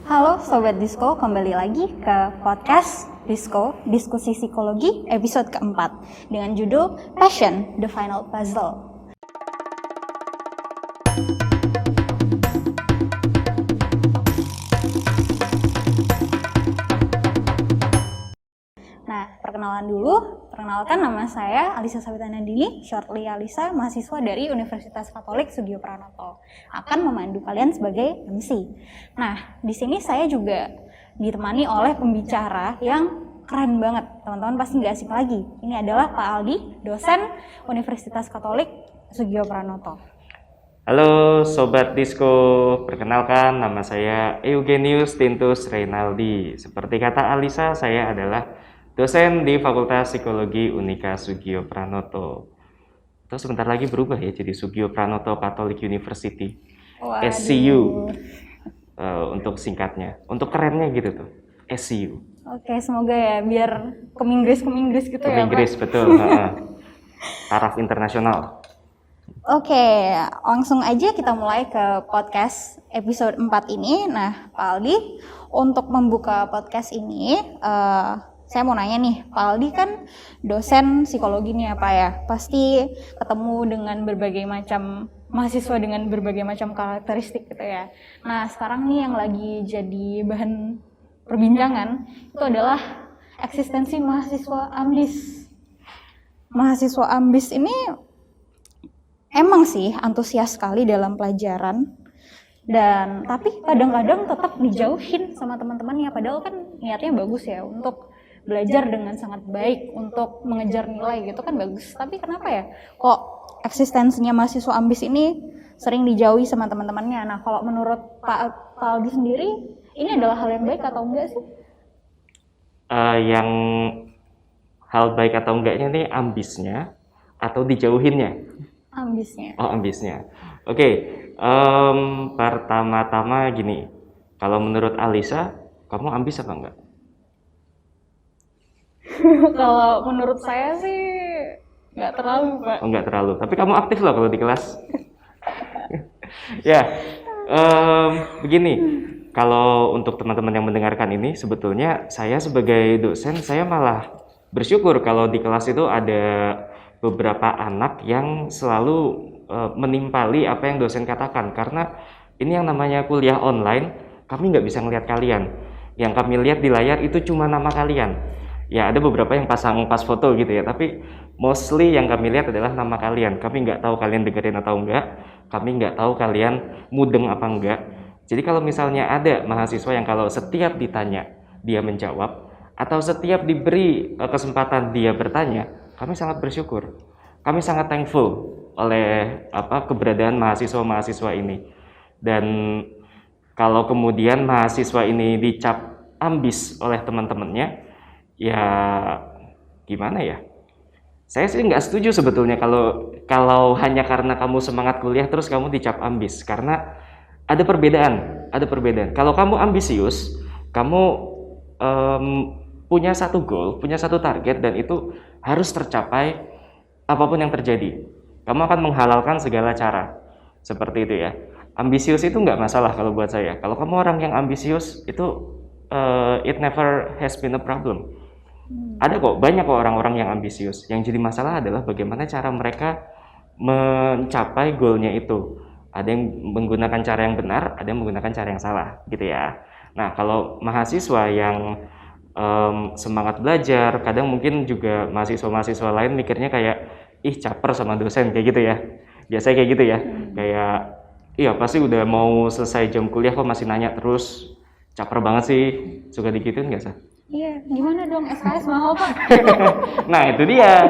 Halo Sobat Disko, kembali lagi ke podcast Disko, Diskusi Psikologi episode keempat dengan judul Passion, The Final Puzzle. Nah, perkenalan dulu. Perkenalkan, nama saya Alisa Sabitanandini, shortly Alisa, mahasiswa dari Universitas Katolik Sugio Pranoto. Akan memandu kalian sebagai MC. Nah, di sini saya juga ditemani oleh pembicara yang keren banget. Teman-teman pasti nggak asing lagi. Ini adalah Pak Aldi, dosen Universitas Katolik Sugio Pranoto. Halo Sobat Disko, perkenalkan nama saya Eugenius Tintus Reynaldi. Seperti kata Alisa, saya adalah dosen di Fakultas Psikologi Unika Sugio Pranoto. Terus sebentar lagi berubah ya jadi Sugio Pranoto Catholic University. Waduh. SCU untuk singkatnya. Untuk kerennya gitu tuh, SCU. Oke, semoga ya biar ke Inggris gitu ya, Pak. Inggris, betul. Taraf internasional. Oke, langsung aja kita mulai ke podcast episode 4 ini. Nah, Pak Aldi, untuk membuka podcast ini, saya mau nanya nih, Pak Aldi kan dosen psikologi nih ya Pak ya. Pasti ketemu dengan berbagai macam mahasiswa dengan berbagai macam karakteristik gitu ya. Nah, sekarang nih yang lagi jadi bahan perbincangan itu adalah eksistensi mahasiswa ambis. Mahasiswa ambis ini emang sih antusias sekali dalam pelajaran, dan tapi kadang-kadang tetap dijauhin sama teman-temannya, padahal kan niatnya bagus ya untuk belajar dengan sangat baik, untuk mengejar nilai gitu kan bagus. Tapi kenapa ya kok eksistensinya mahasiswa ambis ini sering dijauhi sama teman-temannya? Nah, kalau menurut Pak Aldi sendiri, ini adalah hal yang baik atau enggak sih? Yang hal baik atau enggaknya nih ambisnya atau dijauhinnya? Ambisnya. Oh, ambisnya. Oke, pertama-tama gini, kalau menurut Alisa, kamu ambis apa enggak? Kalau menurut saya sih nggak terlalu, Pak. Oh, enggak terlalu, tapi kamu aktif loh kalau di kelas. Ya, begini, kalau untuk teman-teman yang mendengarkan ini, sebetulnya saya sebagai dosen, saya malah bersyukur kalau di kelas itu ada beberapa anak yang selalu menimpali apa yang dosen katakan, karena ini yang namanya kuliah online, kami nggak bisa ngelihat kalian. Yang kami lihat di layar itu cuma nama kalian. Ya, ada beberapa yang pasang pas foto gitu ya, tapi mostly yang kami lihat adalah nama kalian. Kami nggak tahu kalian dengerin atau enggak, kami nggak tahu kalian mudeng apa enggak. Jadi kalau misalnya ada mahasiswa yang kalau setiap ditanya dia menjawab, atau setiap diberi kesempatan dia bertanya, kami sangat bersyukur. Kami sangat thankful oleh keberadaan mahasiswa-mahasiswa ini. Dan kalau kemudian mahasiswa ini dicap ambis oleh teman-temannya, ya gimana ya? Saya sih nggak setuju sebetulnya kalau hanya karena kamu semangat kuliah terus kamu dicap ambis, karena ada perbedaan. Kalau kamu ambisius, kamu punya satu goal, punya satu target, dan itu harus tercapai apapun yang terjadi. Kamu akan menghalalkan segala cara, seperti itu ya. Ambisius itu nggak masalah kalau buat saya. Kalau kamu orang yang ambisius, itu it never has been a problem. Ada kok, banyak kok orang-orang yang ambisius. Yang jadi masalah adalah bagaimana cara mereka mencapai goalnya itu. Ada yang menggunakan cara yang benar, ada yang menggunakan cara yang salah, gitu ya. Nah, kalau mahasiswa yang semangat belajar, kadang mungkin juga mahasiswa-mahasiswa lain mikirnya kayak, ih caper sama dosen, kayak gitu ya. Biasanya kayak gitu ya. Kayak, iya pasti udah mau selesai jam kuliah kok masih nanya terus, caper banget sih, suka digituin nggak sih? Iya, gimana dong, SKS mahal Pak? Nah itu dia,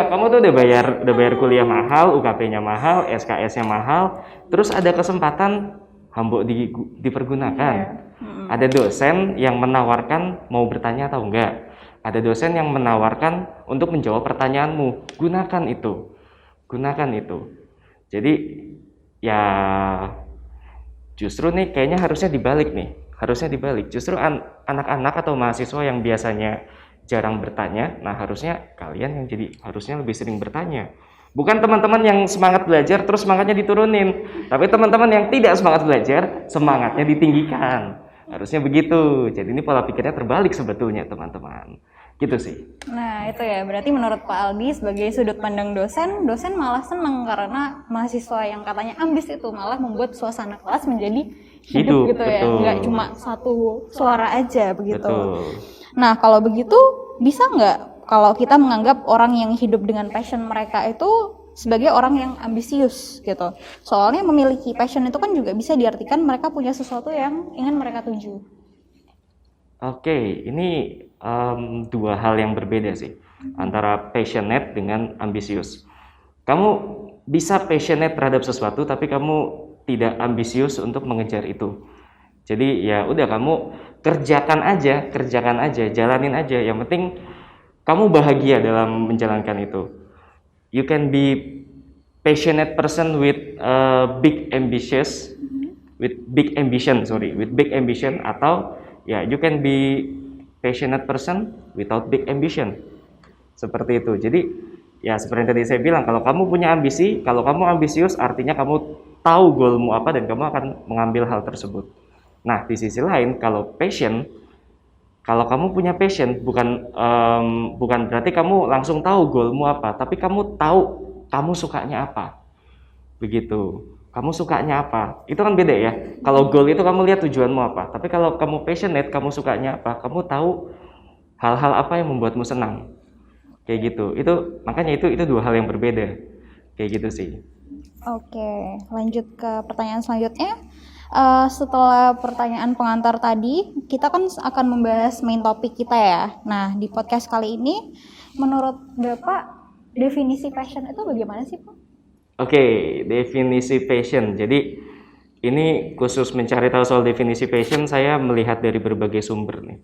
kamu tuh udah bayar kuliah mahal, UKP-nya mahal, SKS-nya mahal, terus ada kesempatan hambok dipergunakan. Ada dosen yang menawarkan mau bertanya atau enggak, ada dosen yang menawarkan untuk menjawab pertanyaanmu, gunakan itu. Jadi ya justru nih kayaknya harusnya dibalik. Justru anak-anak atau mahasiswa yang biasanya jarang bertanya, nah harusnya kalian yang harusnya lebih sering bertanya. Bukan teman-teman yang semangat belajar terus semangatnya diturunin, tapi teman-teman yang tidak semangat belajar semangatnya ditinggikan. Harusnya begitu. Jadi ini pola pikirnya terbalik sebetulnya teman-teman. Gitu sih. Nah itu ya, berarti menurut Pak Aldi sebagai sudut pandang dosen, dosen malah senang karena mahasiswa yang katanya ambis itu malah membuat suasana kelas menjadi hidup gitu ya, betul. nggak cuma satu suara aja begitu. Betul. Nah kalau begitu bisa nggak kalau kita menganggap orang yang hidup dengan passion mereka itu sebagai orang yang ambisius gitu. Soalnya memiliki passion itu kan juga bisa diartikan mereka punya sesuatu yang ingin mereka tuju. Oke, ini dua hal yang berbeda sih antara passionate dengan ambisius. Kamu bisa passionate terhadap sesuatu tapi kamu tidak ambisius untuk mengejar itu. Jadi ya udah kamu kerjakan aja, jalanin aja. Yang penting kamu bahagia dalam menjalankan itu. You can be passionate person with big ambition, atau ya you can be passionate person without big ambition. Seperti itu. Jadi ya seperti yang tadi saya bilang, kalau kamu punya ambisi, kalau kamu ambisius artinya kamu tahu goalmu apa dan kamu akan mengambil hal tersebut. Nah, di sisi lain kalau kamu punya passion bukan berarti kamu langsung tahu goalmu apa, tapi kamu tahu kamu sukanya apa. Begitu. Kamu sukanya apa? Itu kan beda ya. Kalau goal itu kamu lihat tujuanmu apa. Tapi kalau kamu passionate, kamu sukanya apa, kamu tahu hal-hal apa yang membuatmu senang. Kayak gitu. Makanya itu dua hal yang berbeda. Kayak gitu sih. Oke, lanjut ke pertanyaan selanjutnya. Setelah pertanyaan pengantar tadi, kita kan akan membahas main topik kita ya. Nah, di podcast kali ini, menurut Bapak, definisi passion itu bagaimana sih, Pak? Oke, definisi passion. Jadi, ini khusus mencari tahu soal definisi passion, saya melihat dari berbagai sumber nih.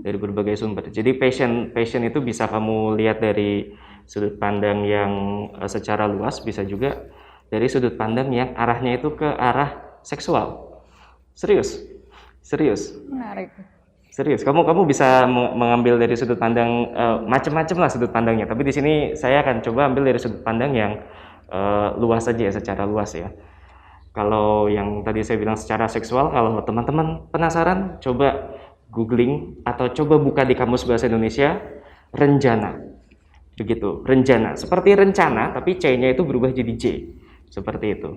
Dari berbagai sumber. Jadi, passion itu bisa kamu lihat dari sudut pandang yang secara luas, bisa juga dari sudut pandang yang arahnya itu ke arah seksual. Serius. Menarik. Serius. Kamu bisa mengambil dari sudut pandang macam-macam lah sudut pandangnya. Tapi di sini saya akan coba ambil dari sudut pandang yang luas saja ya, secara luas ya. Kalau yang tadi saya bilang secara seksual, kalau teman-teman penasaran, coba googling atau coba buka di Kamus Bahasa Indonesia renjana. Begitu, renjana. Seperti rencana, tapi C-nya itu berubah jadi J. Seperti itu.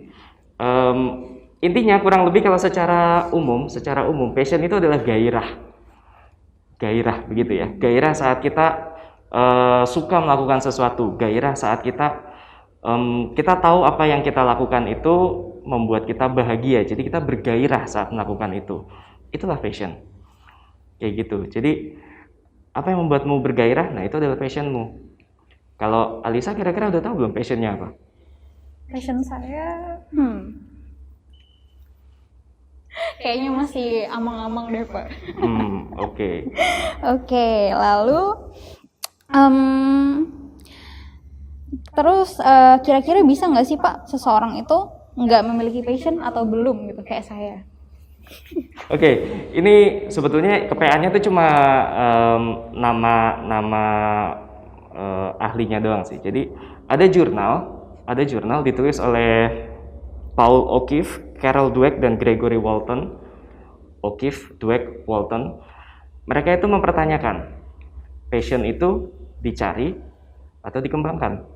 Intinya kurang lebih kalau secara umum passion itu adalah gairah begitu ya. Gairah saat kita suka melakukan sesuatu, gairah saat kita tahu apa yang kita lakukan itu membuat kita bahagia, jadi kita bergairah saat melakukan itu. Itulah passion. Kayak gitu. Jadi apa yang membuatmu bergairah? Nah, itu adalah passionmu. Kalau Alisa kira-kira udah tahu belum passionnya apa? Passion saya, kayaknya masih amang-amang deh, Pak. Oke. Oke, lalu terus kira-kira bisa nggak sih Pak seseorang itu nggak memiliki passion atau belum gitu kayak saya? Oke, ini sebetulnya KPA-nya itu cuma nama ahlinya doang sih. Jadi ada jurnal ditulis oleh Paul O'Keefe, Carol Dweck, dan Gregory Walton. O'Keefe, Dweck, Walton. Mereka itu mempertanyakan, passion itu dicari atau dikembangkan?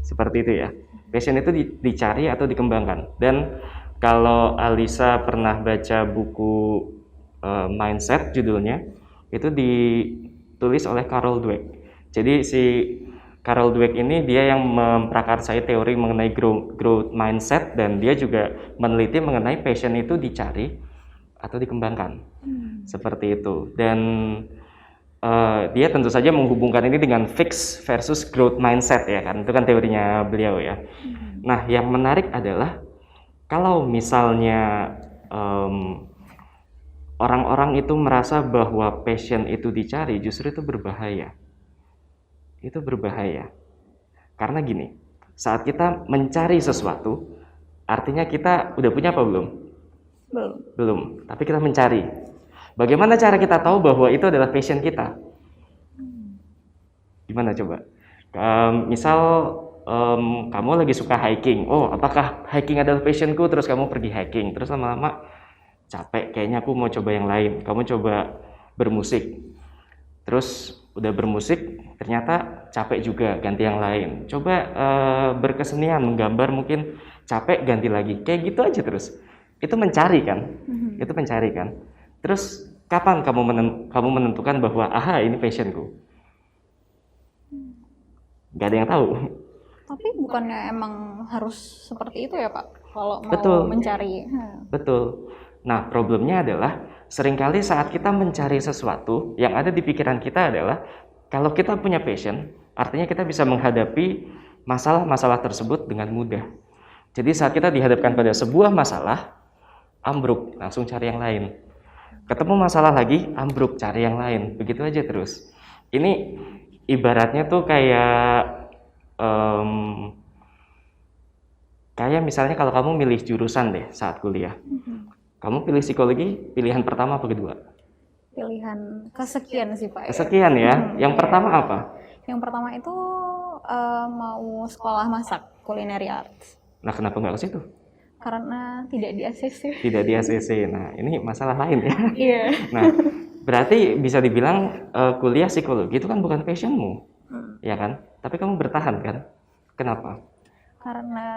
Seperti itu ya. Passion itu dicari atau dikembangkan. Dan kalau Alisa pernah baca buku Mindset judulnya, itu ditulis oleh Carol Dweck. Jadi si Carol Dweck ini dia yang memprakarsai teori mengenai growth mindset, dan dia juga meneliti mengenai passion itu dicari atau dikembangkan. Seperti itu. Dan dia tentu saja menghubungkan ini dengan fixed versus growth mindset ya kan. Itu kan teorinya beliau ya. Nah, yang menarik adalah kalau misalnya orang-orang itu merasa bahwa passion itu dicari, justru itu berbahaya. Itu berbahaya. Karena gini, saat kita mencari sesuatu, artinya kita udah punya apa belum? Belum. Tapi kita mencari. Bagaimana cara kita tahu bahwa itu adalah passion kita? Gimana coba? Misal kamu lagi suka hiking. Oh, apakah hiking adalah passionku? Terus kamu pergi hiking. Terus lama-lama capek, kayaknya aku mau coba yang lain. Kamu coba bermusik. Terus udah bermusik, ternyata capek juga, ganti yang lain. Coba berkesenian, menggambar, mungkin capek, ganti lagi. Kayak gitu aja terus. Itu mencari kan? Itu mencari kan? Terus kapan kamu menentukan bahwa aha ini passionku? Gak ada yang tahu. Tapi bukannya emang harus seperti itu ya Pak? Kalau mau Betul. mencari. Betul. Nah, problemnya adalah seringkali saat kita mencari sesuatu, yang ada di pikiran kita adalah kalau kita punya passion, artinya kita bisa menghadapi masalah-masalah tersebut dengan mudah. Jadi saat kita dihadapkan pada sebuah masalah, ambruk, langsung cari yang lain. Ketemu masalah lagi, ambruk, cari yang lain. Begitu aja terus. Ini ibaratnya tuh kayak misalnya kalau kamu milih jurusan deh saat kuliah. Kamu pilih psikologi, pilihan pertama apa kedua? Pilihan kesekian sih Pak. Kesekian ya. Yang pertama apa? Yang pertama itu mau sekolah masak, culinary arts. Nah, kenapa nggak ke situ? Karena tidak di ACC. Tidak di ACC. Nah, ini masalah lain ya. Iya. Nah, berarti bisa dibilang kuliah psikologi itu kan bukan passionmu, ya kan? Tapi kamu bertahan kan? Kenapa? Karena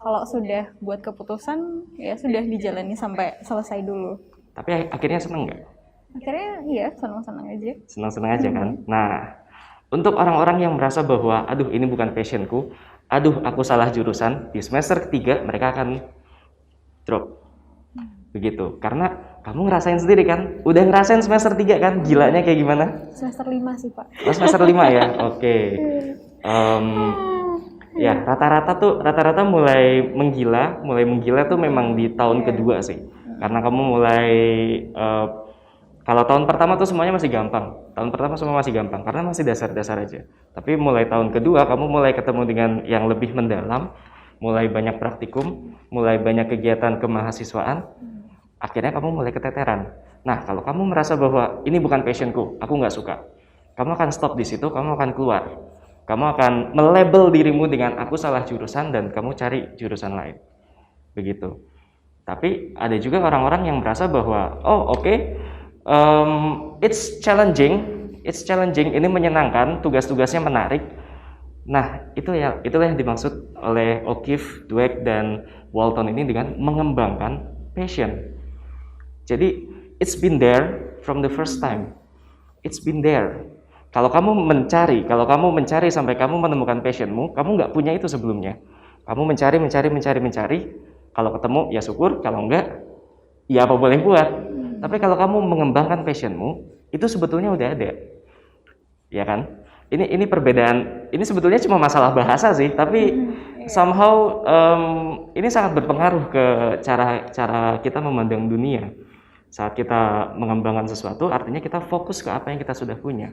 kalau sudah buat keputusan, ya sudah dijalani sampai selesai dulu. Tapi akhirnya seneng nggak? Akhirnya iya, senang-senang aja. Senang-senang aja kan? Nah, untuk orang-orang yang merasa bahwa, aduh ini bukan passionku, aduh aku salah jurusan, di semester ketiga mereka akan drop. Begitu. Karena kamu ngerasain sendiri kan? Udah ngerasain semester 3 kan? Gilanya kayak gimana? Semester 5 sih Pak. Oh, semester 5 ya? Oke. Ya, rata-rata mulai menggila tuh memang di tahun kedua sih. Karena kamu mulai kalau tahun pertama tuh semuanya masih gampang. Tahun pertama semua masih gampang karena masih dasar-dasar aja. Tapi mulai tahun kedua kamu mulai ketemu dengan yang lebih mendalam, mulai banyak praktikum, mulai banyak kegiatan kemahasiswaan. Akhirnya kamu mulai keteteran. Nah, kalau kamu merasa bahwa ini bukan passionku, aku nggak suka, kamu akan stop di situ, kamu akan keluar. Kamu akan melabel dirimu dengan aku salah jurusan dan kamu cari jurusan lain. Begitu. Tapi ada juga orang-orang yang merasa bahwa it's challenging, ini menyenangkan, tugas-tugasnya menarik. Nah, itulah yang dimaksud oleh O'Keefe, Dweck, dan Walton ini dengan mengembangkan passion. Jadi, it's been there from the first time. It's been there. Kalau kamu mencari sampai kamu menemukan passionmu, kamu nggak punya itu sebelumnya. Kamu mencari. Kalau ketemu, ya syukur. Kalau enggak, ya apa boleh buat. Tapi kalau kamu mengembangkan passionmu, itu sebetulnya udah ada. Ya kan? Ini perbedaan, ini sebetulnya cuma masalah bahasa sih, tapi somehow ini sangat berpengaruh ke cara kita memandang dunia. Saat kita mengembangkan sesuatu, artinya kita fokus ke apa yang kita sudah punya.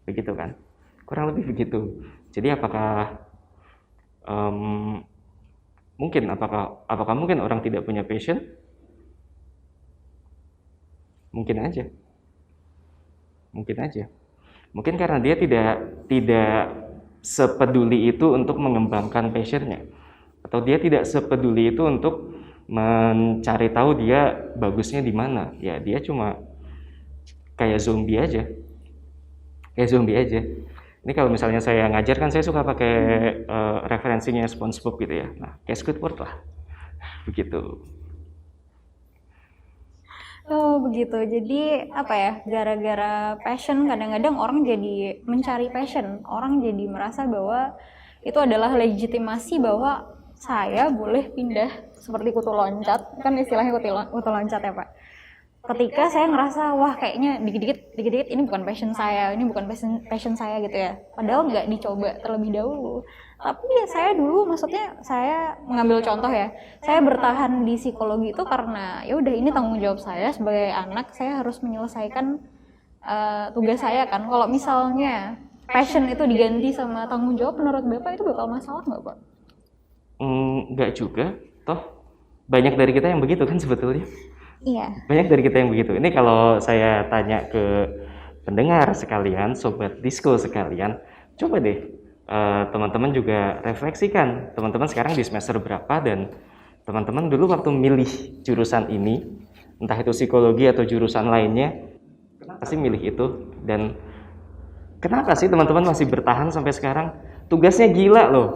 Begitu kan? Kurang lebih begitu. Jadi apakah mungkin orang tidak punya passion? Mungkin aja. Mungkin karena dia tidak sepeduli itu untuk mengembangkan passionnya, atau dia tidak sepeduli itu untuk mencari tahu dia bagusnya di mana. Ya dia cuma kayak zombie aja. Ini kalau misalnya saya ngajar kan saya suka pakai referensinya SpongeBob gitu ya. Nah, kayak Squidward lah. Begitu. Oh begitu, jadi apa ya, gara-gara passion kadang-kadang orang jadi mencari passion, orang jadi merasa bahwa itu adalah legitimasi bahwa saya boleh pindah seperti kutu loncat, kan istilahnya kutu loncat ya Pak. Ketika saya ngerasa wah kayaknya dikit-dikit ini bukan passion saya gitu ya, padahal nggak dicoba terlebih dahulu. Tapi ya saya dulu, maksudnya saya mengambil contoh ya, saya bertahan di psikologi itu karena ya udah ini tanggung jawab saya sebagai anak, saya harus menyelesaikan tugas saya kan. Kalau misalnya passion itu diganti sama tanggung jawab, menurut Bapak itu bakal masalah nggak Pak? Nggak juga, toh banyak dari kita yang begitu kan sebetulnya. Iya. Banyak dari kita yang begitu. Ini kalau saya tanya ke pendengar sekalian, sobat disco sekalian, coba deh teman-teman juga refleksikan. Teman-teman sekarang di semester berapa dan teman-teman dulu waktu milih jurusan ini, entah itu psikologi atau jurusan lainnya, kenapa sih milih itu? Dan kenapa sih teman-teman masih bertahan sampai sekarang? Tugasnya gila loh.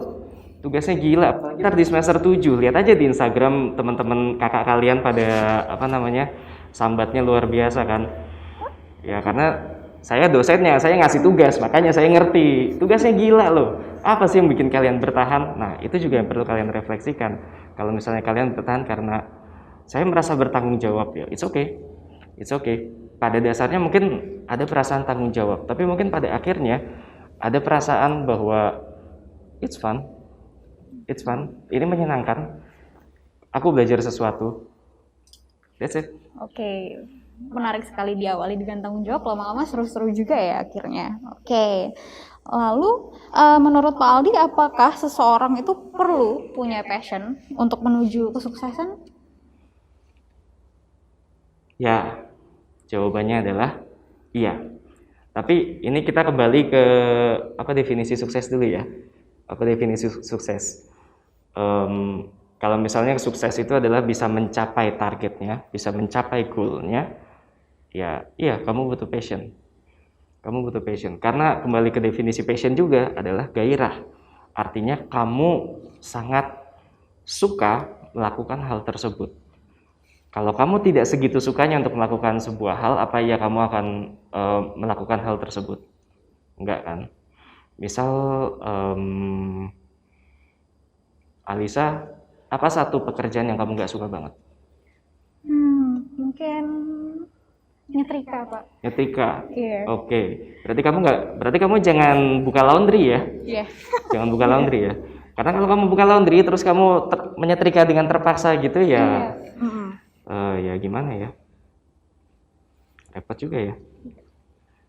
Tugasnya gila. Ntar di semester 7, lihat aja di Instagram teman-teman kakak kalian pada sambatnya luar biasa kan. Ya karena saya dosennya, saya ngasih tugas, makanya saya ngerti. Tugasnya gila loh. Apa sih yang bikin kalian bertahan? Nah, itu juga yang perlu kalian refleksikan. Kalau misalnya kalian bertahan karena saya merasa bertanggung jawab, ya it's okay. It's okay. Pada dasarnya mungkin ada perasaan tanggung jawab, tapi mungkin pada akhirnya ada perasaan bahwa it's fun. It's fun. Ini menyenangkan. Aku belajar sesuatu. That's it. Oke, menarik sekali diawali dengan tanggung jawab, lama-lama seru-seru juga ya akhirnya. Oke, lalu menurut Pak Aldi, apakah seseorang itu perlu punya passion untuk menuju kesuksesan? Ya, jawabannya adalah iya. Tapi ini kita kembali ke definisi sukses dulu ya. Apa definisi sukses? Kalau misalnya sukses itu adalah bisa mencapai targetnya, bisa mencapai goalnya, ya iya kamu butuh passion. Kamu butuh passion. Karena kembali ke definisi passion juga adalah gairah. Artinya kamu sangat suka melakukan hal tersebut. Kalau kamu tidak segitu sukanya untuk melakukan sebuah hal, apa ya kamu akan melakukan hal tersebut? Enggak kan? Misal Alisa, apa satu pekerjaan yang kamu nggak suka banget? Mungkin nyetrika, Pak. Nyetrika. Iya. Oke. Berarti kamu jangan buka laundry ya? Iya. Jangan buka laundry ya. Karena kalau kamu buka laundry terus kamu menyetrika dengan terpaksa gitu ya. Ya gimana ya? Repot juga ya.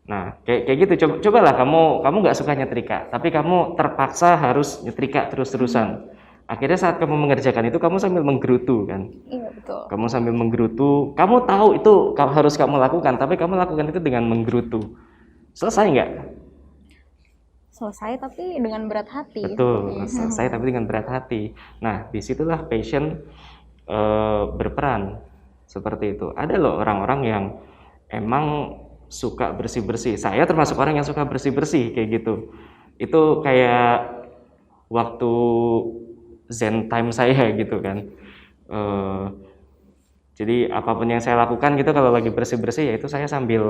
Nah, kayak gitu. Cobalah kamu nggak suka nyetrika, tapi kamu terpaksa harus nyetrika terus-terusan. Akhirnya saat kamu mengerjakan itu kamu sambil menggerutu kan? Iya, betul. Kamu sambil menggerutu, kamu tahu itu harus kamu lakukan, tapi kamu lakukan itu dengan menggerutu. Selesai nggak? Selesai tapi dengan berat hati. Betul, selesai tapi dengan berat hati. Nah, disitulah passion berperan seperti itu. Ada loh orang-orang yang emang suka bersih-bersih. Saya termasuk orang yang suka bersih-bersih kayak gitu. Itu kayak waktu zen time saya gitu kan. Jadi apapun yang saya lakukan gitu kalau lagi bersih-bersih ya itu saya sambil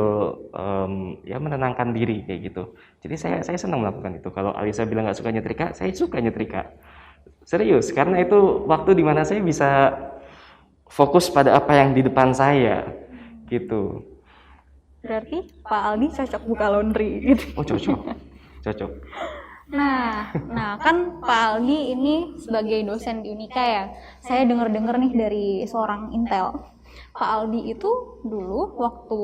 ya menenangkan diri kayak gitu. Jadi saya senang melakukan itu. Kalau Alisa bilang nggak suka nyetrika, saya suka nyetrika. Serius, karena itu waktu dimana saya bisa fokus pada apa yang di depan saya gitu. Berarti Pak Aldi cocok buka laundry gitu. Oh cocok. Nah kan Pak Aldi ini sebagai dosen di Unika ya. Saya dengar-dengar nih dari seorang Intel. Pak Aldi itu dulu waktu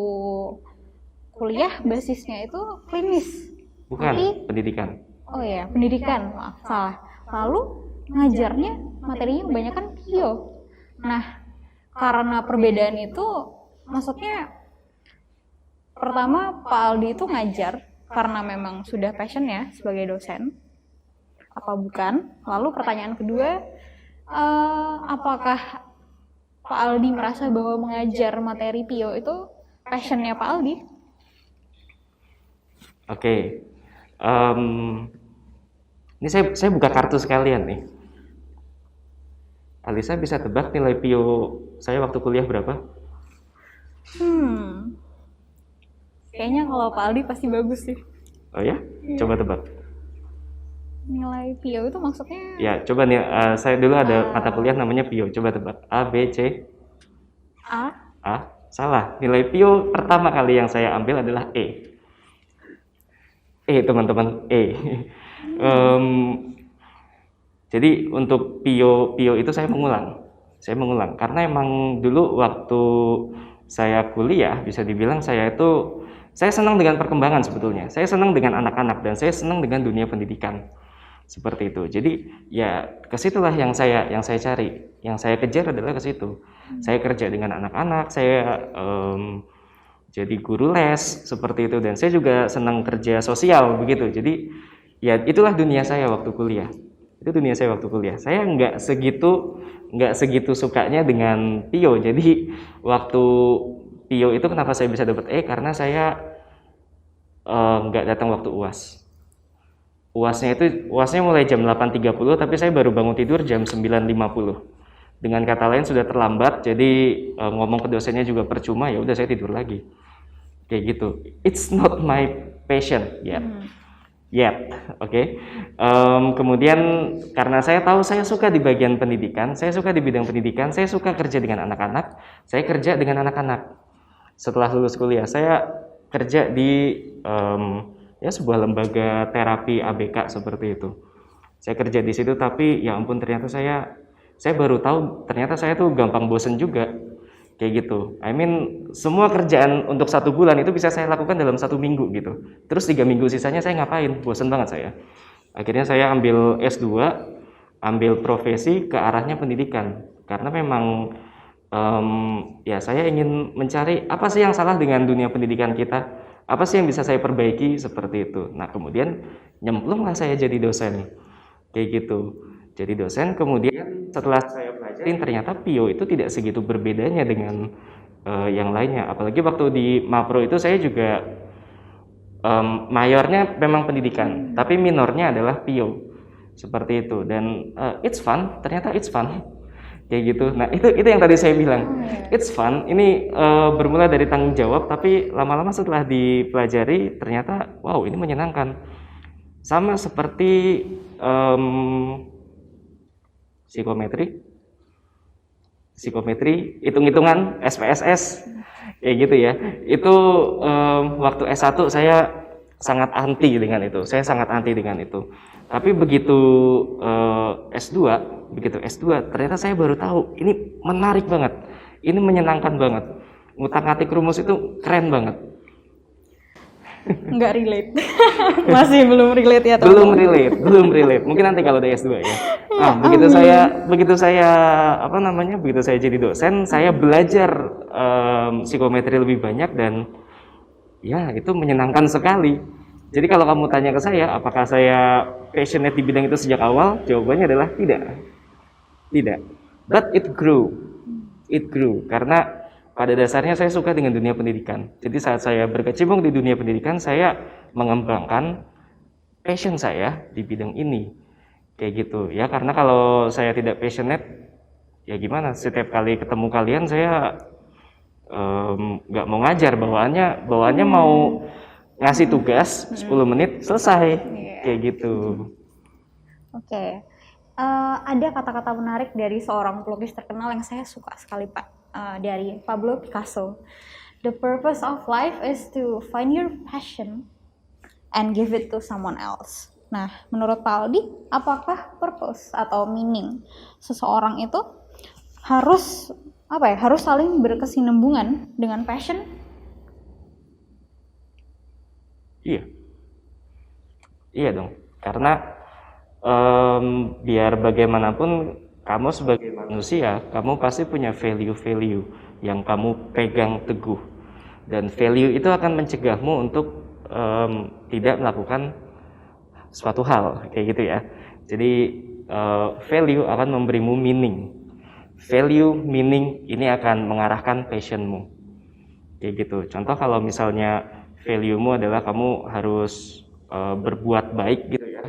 kuliah basisnya itu klinis. Bukan, pendidikan. Oh iya, pendidikan. Maaf, salah. Lalu ngajarnya materinya kebanyakan bio. Nah, karena perbedaan itu, maksudnya pertama Pak Aldi itu ngajar karena memang sudah passion ya sebagai dosen, apa bukan? Lalu pertanyaan kedua, apakah Pak Aldi merasa bahwa mengajar materi bio itu passionnya Pak Aldi? Oke. Ini saya buka kartu sekalian nih. Alisa bisa tebak nilai PIO saya waktu kuliah berapa? Kayaknya kalau Pak Aldi pasti bagus sih. Oh ya? Coba tebak. Nilai PIO itu maksudnya? Ya, coba nih. Saya dulu ada mata kuliah namanya PIO. Coba tebak. A, B, C? A? Salah. Nilai PIO pertama kali yang saya ambil adalah E. Teman-teman. Jadi untuk PIO itu saya mengulang karena emang dulu waktu saya kuliah bisa dibilang saya senang dengan perkembangan sebetulnya. Saya senang dengan anak-anak dan saya senang dengan dunia pendidikan. Seperti itu. Jadi ya kesitulah yang saya cari, yang saya kejar adalah ke situ. Saya kerja dengan anak-anak, saya jadi guru les seperti itu dan saya juga senang kerja sosial begitu. Jadi ya itulah dunia saya waktu kuliah. Itu dunia saya waktu kuliah. Saya nggak segitu sukanya dengan Pio. Jadi waktu Pio itu kenapa saya bisa dapat E? Karena saya nggak datang waktu UAS. UASnya mulai jam 8.30, tapi saya baru bangun tidur jam 9.50. Dengan kata lain sudah terlambat, jadi ngomong ke dosennya juga percuma, ya udah saya tidur lagi. Kayak gitu. It's not my passion yet, oke. Kemudian karena saya tahu saya suka di bagian pendidikan, saya suka di bidang pendidikan, saya suka kerja dengan anak-anak, saya kerja dengan anak-anak. Setelah lulus kuliah, saya kerja di sebuah lembaga terapi ABK seperti itu. Saya kerja di situ, tapi ya ampun ternyata saya baru tahu ternyata saya tuh gampang bosen juga. Kayak gitu. I mean, semua kerjaan untuk 1 bulan itu bisa saya lakukan dalam 1 minggu gitu. Terus 3 minggu sisanya saya ngapain? Bosen banget saya. Akhirnya saya ambil S2, ambil profesi ke arahnya pendidikan. Karena memang saya ingin mencari apa sih yang salah dengan dunia pendidikan kita. Apa sih yang bisa saya perbaiki seperti itu. Nah kemudian nyemplunglah saya jadi dosen. Kayak gitu. Jadi dosen, kemudian setelah saya pelajarin ternyata Pio itu tidak segitu berbedanya dengan yang lainnya. Apalagi waktu di Mapro itu saya juga mayornya memang pendidikan, tapi minornya adalah Pio. Seperti itu. Dan it's fun, ternyata it's fun. Kayak gitu. Nah itu yang tadi saya bilang, it's fun. Ini bermula dari tanggung jawab, tapi lama-lama setelah dipelajari ternyata wow ini menyenangkan. Sama seperti psikometri, hitung-hitungan, SPSS, kayak gitu ya. Itu waktu S1 saya sangat anti dengan itu. Tapi begitu S2 ternyata saya baru tahu ini menarik banget, ini menyenangkan banget. Ngutak-ngatik rumus itu keren banget. Nggak relate. Masih belum relate ya teman-teman? Belum relate. Mungkin nanti kalau udah S2 ya. Nah, begitu saya jadi dosen, saya belajar psikometri lebih banyak dan ya itu menyenangkan sekali. Jadi kalau kamu tanya ke saya, apakah saya passionate di bidang itu sejak awal? Jawabannya adalah tidak. But it grew. Karena pada dasarnya saya suka dengan dunia pendidikan. Jadi saat saya berkecimpung di dunia pendidikan, saya mengembangkan passion saya di bidang ini. Kayak gitu. Ya karena kalau saya tidak passionate, ya gimana? Setiap kali ketemu kalian saya nggak mau ngajar, bawaannya mau ngasih tugas 10 menit selesai. Kayak gitu. Oke. Ada kata-kata menarik dari seorang pelukis terkenal yang saya suka sekali Pak, dari Pablo Picasso. The purpose of life is to find your passion and give it to someone else. Nah, menurut Pak Aldi, apakah purpose atau meaning seseorang itu harus saling berkesinambungan dengan passion? Iya dong. Karena biar bagaimanapun kamu sebagai manusia, kamu pasti punya value yang kamu pegang teguh, dan value itu akan mencegahmu untuk tidak melakukan suatu hal kayak gitu ya. Jadi value akan memberimu meaning. Meaning ini akan mengarahkan passionmu kayak gitu. Contoh kalau misalnya value-mu adalah kamu harus berbuat baik gitu ya.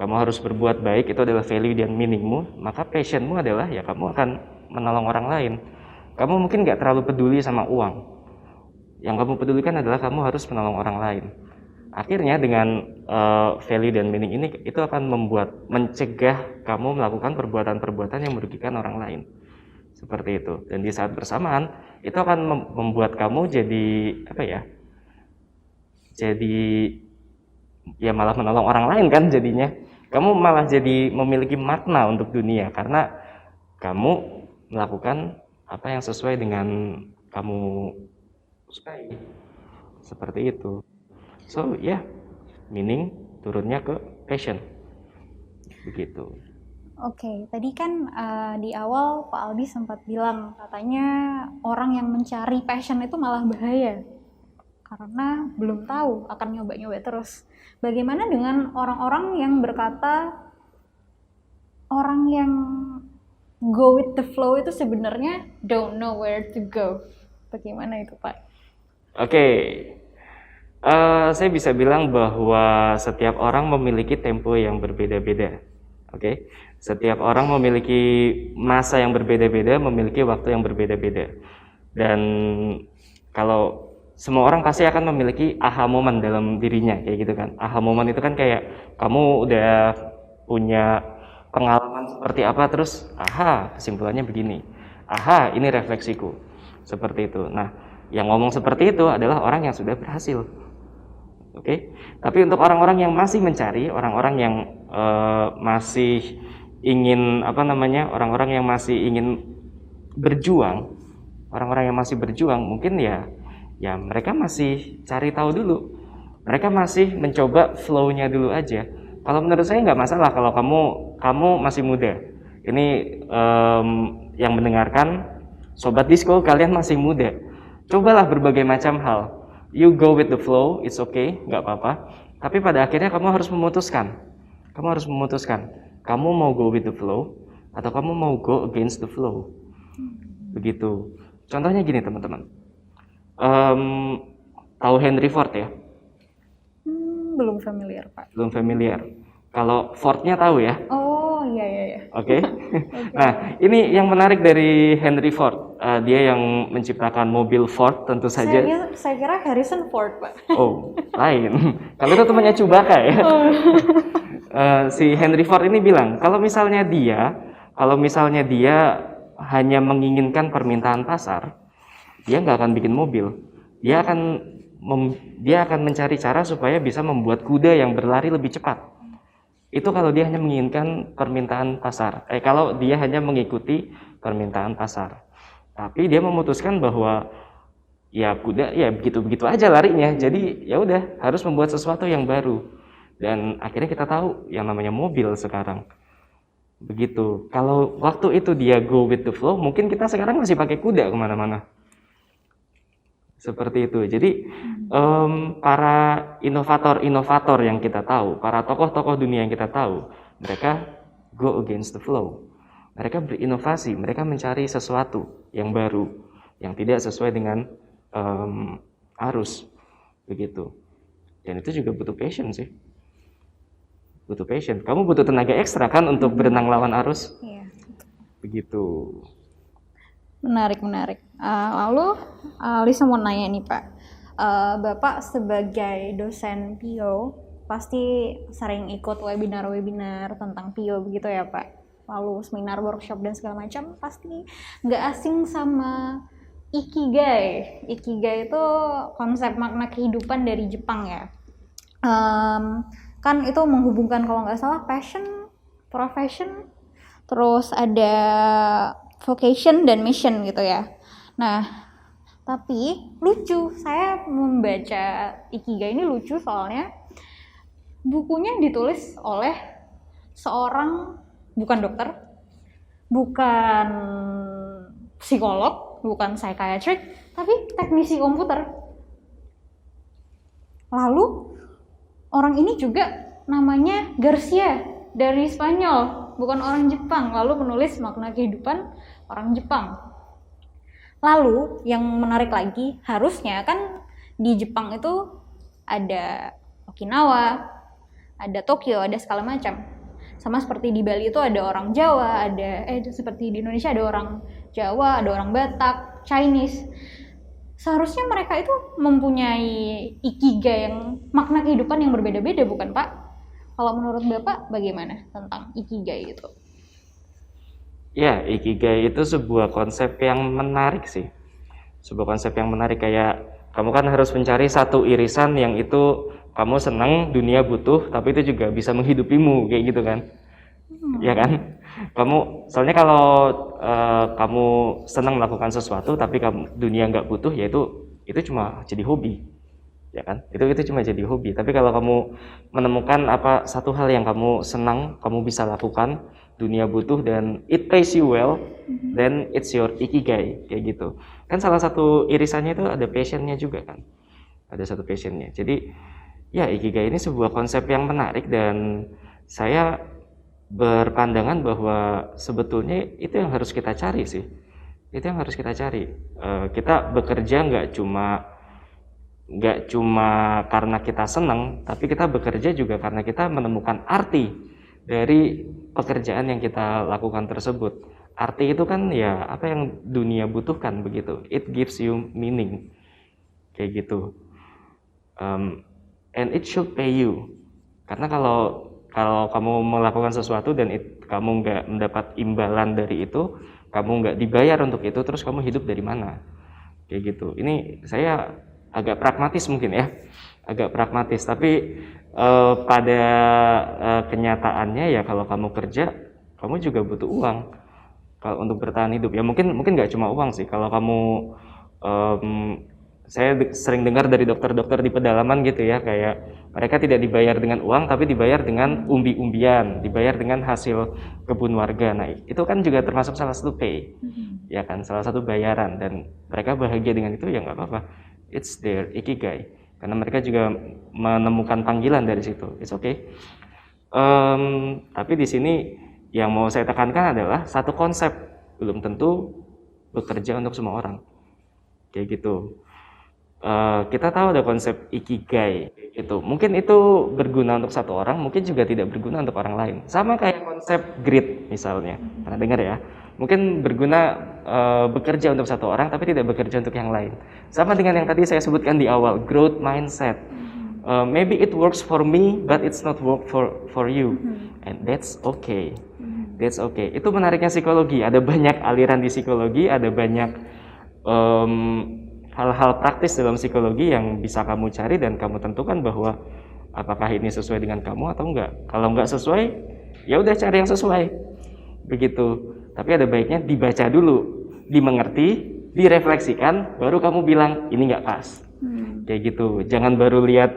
Kamu harus berbuat baik, itu adalah value dan meaningmu, maka passionmu adalah ya kamu akan menolong orang lain. Kamu mungkin nggak terlalu peduli sama uang. Yang kamu pedulikan adalah kamu harus menolong orang lain. Akhirnya dengan value dan meaning ini, itu akan mencegah kamu melakukan perbuatan-perbuatan yang merugikan orang lain. Seperti itu. Dan di saat bersamaan, itu akan membuat kamu jadi ya malah menolong orang lain kan jadinya. Kamu malah jadi memiliki makna untuk dunia karena kamu melakukan apa yang sesuai dengan kamu sukai. Seperti itu. So meaning turunnya ke passion. Begitu. Oke, tadi kan di awal Pak Aldi sempat bilang katanya orang yang mencari passion itu malah bahaya karena belum tahu, akan nyoba-nyoba terus. Bagaimana dengan orang-orang yang berkata orang yang go with the flow itu sebenarnya don't know where to go. Bagaimana itu, Pak? Oke, saya bisa bilang bahwa setiap orang memiliki tempo yang berbeda-beda. Oke, setiap orang memiliki masa yang berbeda-beda, memiliki waktu yang berbeda-beda. Dan kalau semua orang pasti akan memiliki aha moment dalam dirinya, kayak gitu kan. Aha moment itu kan kayak kamu udah punya pengalaman seperti apa, terus aha, kesimpulannya begini. Aha, ini refleksiku. Seperti itu. Nah, yang ngomong seperti itu adalah orang yang sudah berhasil. Oke, tapi untuk orang-orang yang masih mencari, orang-orang yang masih ingin orang-orang yang masih ingin berjuang, orang-orang yang masih berjuang, mungkin ya mereka masih cari tahu dulu, mereka masih mencoba flow-nya dulu aja. Kalau menurut saya nggak masalah kalau kamu masih muda. Ini yang mendengarkan, sobat disco, kalian masih muda. Cobalah berbagai macam hal. You go with the flow, it's okay, nggak apa-apa. Tapi pada akhirnya kamu harus memutuskan. Kamu mau go with the flow atau kamu mau go against the flow. Begitu. Contohnya gini teman-teman. Tahu Henry Ford ya? Belum familiar, Pak. Belum familiar. Kalau Ford-nya tahu ya? Oh, iya. Oke. Nah, ini yang menarik dari Henry Ford. Dia yang menciptakan mobil Ford tentu saja. Saya kira Harrison Ford, Pak. Oh, lain. Kalau itu temannya Chewbacca ya. Si Henry Ford ini bilang, kalau misalnya dia hanya menginginkan permintaan pasar, dia nggak akan bikin mobil. Dia akan mencari cara supaya bisa membuat kuda yang berlari lebih cepat. Itu kalau dia hanya menginginkan permintaan pasar. Kalau dia hanya mengikuti permintaan pasar. Tapi dia memutuskan bahwa ya kuda ya begitu-begitu aja larinya. Jadi ya udah harus membuat sesuatu yang baru. Dan akhirnya kita tahu yang namanya mobil sekarang. Begitu. Kalau waktu itu dia go with the flow, mungkin kita sekarang masih pakai kuda kemana-mana. Seperti itu. Jadi para inovator-inovator yang kita tahu, para tokoh-tokoh dunia yang kita tahu, mereka go against the flow. Mereka berinovasi, mereka mencari sesuatu yang baru, yang tidak sesuai dengan arus. Begitu. Dan itu juga butuh passion sih. Butuh passion. Kamu butuh tenaga ekstra kan untuk berenang lawan arus? Iya. Begitu. Menarik. Lalu Lisa mau nanya nih, Pak. Bapak sebagai dosen PIO pasti sering ikut webinar tentang PIO begitu ya, Pak? Lalu seminar, workshop dan segala macam, pasti nggak asing sama Ikigai. Ikigai itu konsep makna kehidupan dari Jepang ya. Kan itu menghubungkan kalau nggak salah passion, profession, terus ada vocation dan mission gitu ya. Nah, tapi lucu, saya membaca Ikigai ini lucu soalnya bukunya ditulis oleh seorang bukan dokter, bukan psikolog, bukan psychiatrist, tapi teknisi komputer. Lalu orang ini juga namanya Garcia dari Spanyol, bukan orang Jepang, lalu menulis makna kehidupan orang Jepang. Lalu yang menarik lagi, harusnya kan di Jepang itu ada Okinawa, ada Tokyo, ada segala macam. Sama seperti di Bali itu ada orang Jawa, seperti di Indonesia ada orang Jawa, ada orang Batak, Chinese. Seharusnya mereka itu mempunyai ikigai yang makna kehidupan yang berbeda-beda, bukan Pak? Kalau menurut Bapak bagaimana tentang ikigai itu? Ya, ikigai itu sebuah konsep yang menarik sih. Sebuah konsep yang menarik, kayak kamu kan harus mencari satu irisan yang itu kamu senang, dunia butuh, tapi itu juga bisa menghidupimu, kayak gitu kan. Ya kan? Soalnya kalau kamu senang melakukan sesuatu tapi dunia nggak butuh, ya itu cuma jadi hobi. Ya kan? Itu cuma jadi hobi. Tapi kalau kamu menemukan satu hal yang kamu senang, kamu bisa lakukan, dunia butuh dan it pays you well, then it's your ikigai, kayak gitu. Kan salah satu irisannya itu ada passionnya juga kan. Ada satu passionnya. Jadi ya ikigai ini sebuah konsep yang menarik dan saya berpandangan bahwa sebetulnya itu yang harus kita cari sih. Itu yang harus kita cari. Kita bekerja nggak cuma karena kita senang, tapi kita bekerja juga karena kita menemukan arti dari pekerjaan yang kita lakukan tersebut. Arti itu kan ya apa yang dunia butuhkan begitu. It gives you meaning, kayak gitu. And it should pay you. Karena kalau kamu melakukan sesuatu dan kamu nggak mendapat imbalan dari itu, kamu nggak dibayar untuk itu, terus kamu hidup dari mana? Kayak gitu. Ini saya agak pragmatis mungkin ya, agak pragmatis. Tapi pada kenyataannya ya kalau kamu kerja, kamu juga butuh uang kalau untuk bertahan hidup. Ya mungkin nggak cuma uang sih. Kalau kamu saya sering dengar dari dokter-dokter di pedalaman gitu ya, kayak mereka tidak dibayar dengan uang tapi dibayar dengan umbi-umbian, dibayar dengan hasil kebun warga. Nah, itu kan juga termasuk salah satu pay. Ya kan, salah satu bayaran, dan mereka bahagia dengan itu ya nggak apa-apa. It's their ikigai. Karena mereka juga menemukan panggilan dari situ. It's okay. Tapi di sini yang mau saya tekankan adalah satu konsep, belum tentu bekerja untuk semua orang. Kayak gitu. Kita tahu ada konsep ikigai itu. Mungkin itu berguna untuk satu orang, mungkin juga tidak berguna untuk orang lain. Sama kayak konsep grit misalnya. Pernah dengar ya? Mungkin berguna bekerja untuk satu orang tapi tidak bekerja untuk yang lain. Sama dengan yang tadi saya sebutkan di awal, growth mindset. Maybe it works for me but it's not work for you. And that's okay. That's okay. Itu menariknya psikologi. Ada banyak aliran di psikologi, ada banyak hal-hal praktis dalam psikologi yang bisa kamu cari dan kamu tentukan bahwa apakah ini sesuai dengan kamu atau enggak. Kalau enggak sesuai, ya udah cari yang sesuai. Begitu. Tapi ada baiknya dibaca dulu, dimengerti, direfleksikan, baru kamu bilang ini enggak pas. Kayak gitu. Jangan baru lihat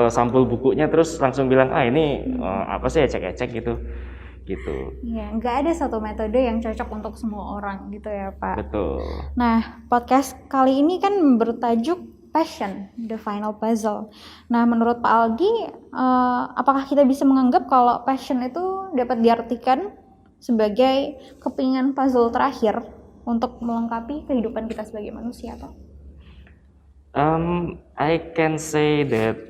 sampul bukunya terus langsung bilang ini apa sih, ecek-ecek gitu. Ya, nggak ada satu metode yang cocok untuk semua orang gitu ya Pak. Betul. Nah, podcast kali ini kan bertajuk Passion, The Final Puzzle. Nah, menurut Pak Algi, apakah kita bisa menganggap kalau passion itu dapat diartikan sebagai kepingan puzzle terakhir untuk melengkapi kehidupan kita sebagai manusia, Pak? I can say that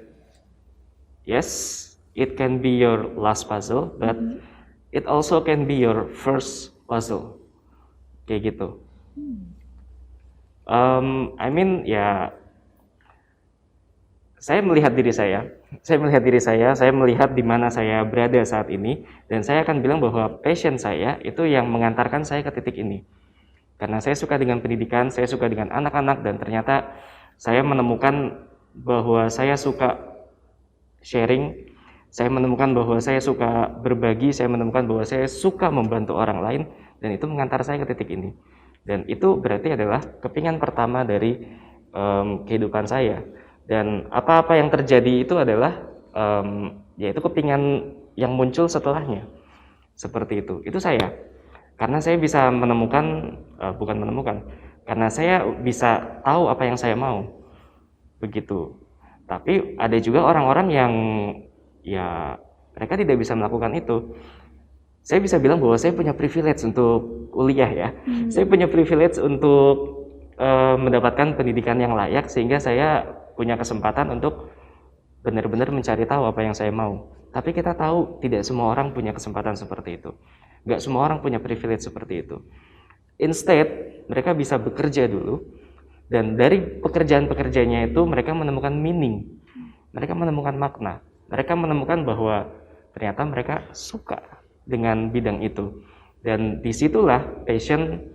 yes, it can be your last puzzle, but it also can be your first puzzle, kayak gitu. I mean ya, saya melihat diri saya, saya melihat di mana saya berada saat ini, dan saya akan bilang bahwa passion saya itu yang mengantarkan saya ke titik ini. Karena saya suka dengan pendidikan, saya suka dengan anak-anak, dan ternyata saya menemukan bahwa saya suka sharing. Saya menemukan bahwa saya suka berbagi, saya menemukan bahwa saya suka membantu orang lain, dan itu mengantar saya ke titik ini. Dan itu berarti adalah kepingan pertama dari kehidupan saya. Dan apa-apa yang terjadi itu adalah yaitu kepingan yang muncul setelahnya. Seperti itu. Itu saya. Karena saya bisa karena saya bisa tahu apa yang saya mau. Begitu. Tapi ada juga orang-orang yang ya mereka tidak bisa melakukan itu. Saya bisa bilang bahwa saya punya privilege untuk kuliah ya. Saya punya privilege untuk mendapatkan pendidikan yang layak, sehingga saya punya kesempatan untuk benar-benar mencari tahu apa yang saya mau. Tapi kita tahu tidak semua orang punya kesempatan seperti itu. Nggak semua orang punya privilege seperti itu. Instead, mereka bisa bekerja dulu, dan dari pekerjaan-pekerjaannya itu mereka menemukan meaning. Mereka menemukan makna. Mereka menemukan bahwa ternyata mereka suka dengan bidang itu, dan disitulah passion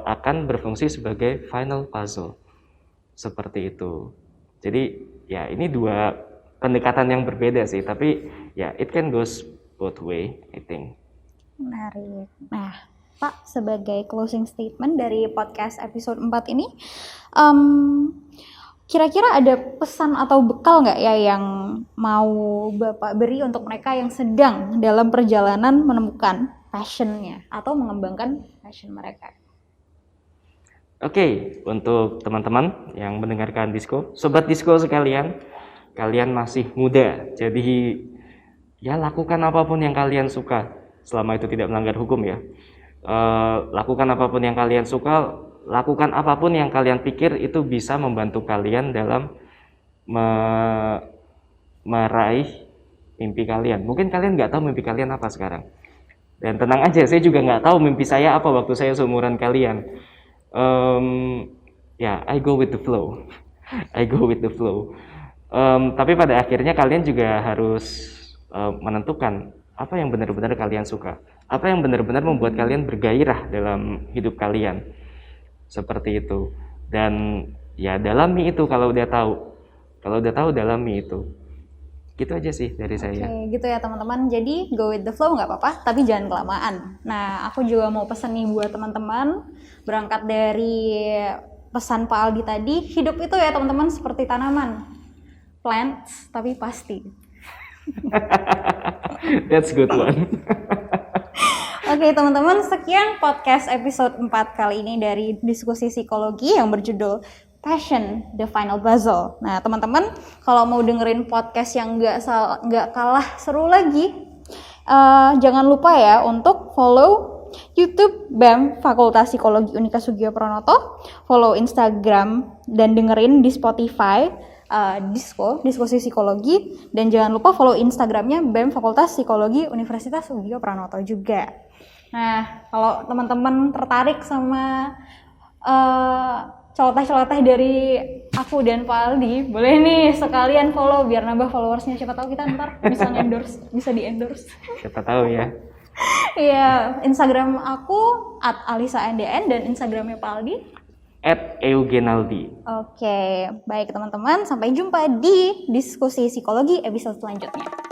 akan berfungsi sebagai final puzzle, seperti itu. Jadi ya ini dua pendekatan yang berbeda sih, tapi ya it can goes both way, I think. Menarik. Nah, Pak, sebagai closing statement dari podcast episode 4 ini, kira-kira ada pesan atau bekal nggak ya yang mau Bapak beri untuk mereka yang sedang dalam perjalanan menemukan passion-nya atau mengembangkan passion mereka? Oke, untuk teman-teman yang mendengarkan Disko, sobat Disko sekalian, kalian masih muda, jadi ya lakukan apapun yang kalian suka selama itu tidak melanggar hukum ya. Lakukan apapun yang kalian suka, lakukan apapun yang kalian pikir itu bisa membantu kalian dalam meraih mimpi kalian. Mungkin kalian nggak tahu mimpi kalian apa sekarang. Dan tenang aja, saya juga nggak tahu mimpi saya apa waktu saya seumuran kalian. Ya, I go with the flow. I go with the flow. Tapi pada akhirnya kalian juga harus menentukan apa yang benar-benar kalian suka, apa yang benar-benar membuat kalian bergairah dalam hidup kalian. Seperti itu. Dan ya dalami itu kalau udah tahu dalami itu. Gitu aja sih dari saya. Oke, gitu ya teman-teman. Jadi go with the flow nggak apa-apa, tapi jangan kelamaan. Nah, aku juga mau pesan nih buat teman-teman, berangkat dari pesan Pak Aldi tadi, hidup itu ya teman-teman seperti tanaman. Plants, tapi pasti. That's good one. Oke teman-teman, sekian podcast episode 4 kali ini dari Diskusi Psikologi yang berjudul Passion, The Final Puzzle. Nah teman-teman, kalau mau dengerin podcast yang nggak kalah seru lagi, jangan lupa ya untuk follow YouTube BEM Fakultas Psikologi Unika Sugio Pranoto, follow Instagram dan dengerin di Spotify Diskusi Psikologi, dan jangan lupa follow Instagramnya BEM Fakultas Psikologi Universitas Sugio Pranoto juga. Nah kalau teman-teman tertarik sama celoteh-celoteh dari aku dan Pak Aldi, boleh nih sekalian follow biar nambah followersnya. Siapa tahu kita ntar bisa endorse, bisa di-endorse. Siapa tahu ya. Iya, Instagram aku @alisaNDN dan Instagramnya Pak Aldi @eugenaldi. Oke, baik teman-teman, sampai jumpa di Diskusi Psikologi episode selanjutnya.